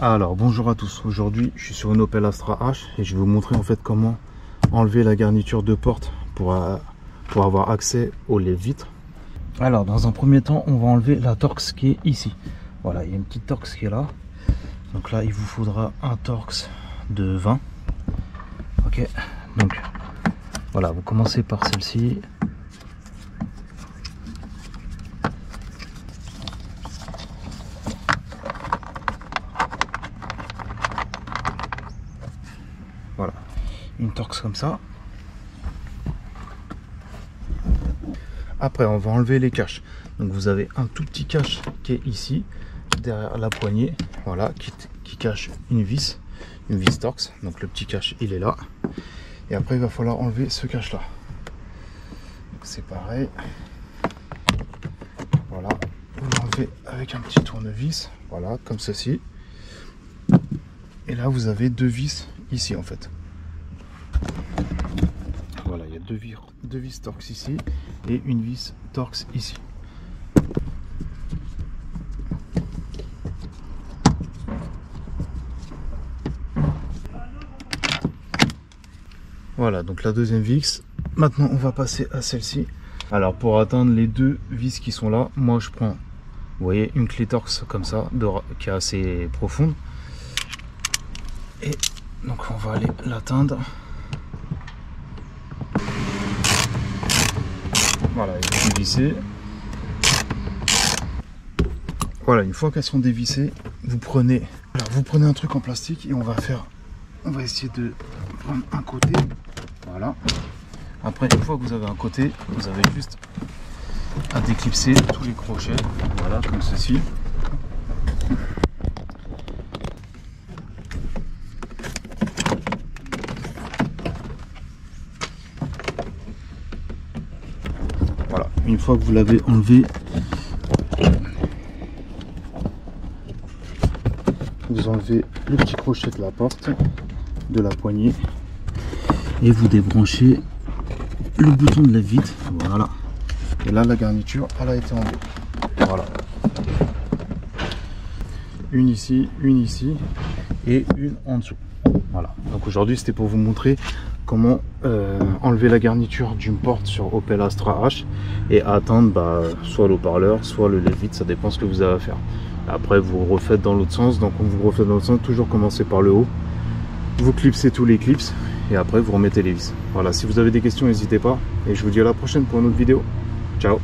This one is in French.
Alors bonjour à tous, aujourd'hui je suis sur une Opel Astra H et je vais vous montrer en fait comment enlever la garniture de porte pour avoir accès aux lève-vitres. Alors dans un premier temps on va enlever la Torx qui est ici. Voilà, il y a une petite Torx qui est là. Donc là il vous faudra un Torx de 20. Ok, donc voilà, vous commencez par celle-ci. Voilà, une Torx comme ça. Après, on va enlever les caches. Donc vous avez un tout petit cache qui est ici, derrière la poignée, voilà, qui cache une vis Torx. Donc le petit cache, il est là. Et après, il va falloir enlever ce cache-là. C'est pareil. Voilà, vous l'enlevez avec un petit tournevis, voilà, comme ceci. Et là, vous avez deux vis ici en fait. Voilà, il y a deux vis Torx ici et une vis Torx ici. Voilà, donc la deuxième vis. Maintenant, on va passer à celle-ci. Alors, pour atteindre les deux vis qui sont là, moi je prends, vous voyez, une clé Torx comme ça, qui est assez profonde. Et donc, on va aller l'atteindre. Voilà, elles sont vissées. Voilà, une fois qu'elles sont dévissées, vous prenez un truc en plastique et on va essayer de prendre un côté. Voilà. Après, une fois que vous avez un côté, vous avez juste à déclipser tous les crochets. Voilà, comme ceci. Voilà, une fois que vous l'avez enlevé, vous enlevez le petit crochet de la porte, de la poignée, et vous débranchez le bouton de la vitre. Voilà. Et là, la garniture, elle a été enlevée. Voilà. Une ici et une en dessous. Voilà. Donc aujourd'hui, c'était pour vous montrer comment enlever la garniture d'une porte sur Opel Astra H et atteindre soit l'haut-parleur, soit le lève-vitre, ça dépend ce que vous avez à faire. Après, vous refaites dans l'autre sens. Donc, on vous refait dans l'autre sens, toujours commencer par le haut. Vous clipsez tous les clips et après, vous remettez les vis. Voilà, si vous avez des questions, n'hésitez pas. Et je vous dis à la prochaine pour une autre vidéo. Ciao!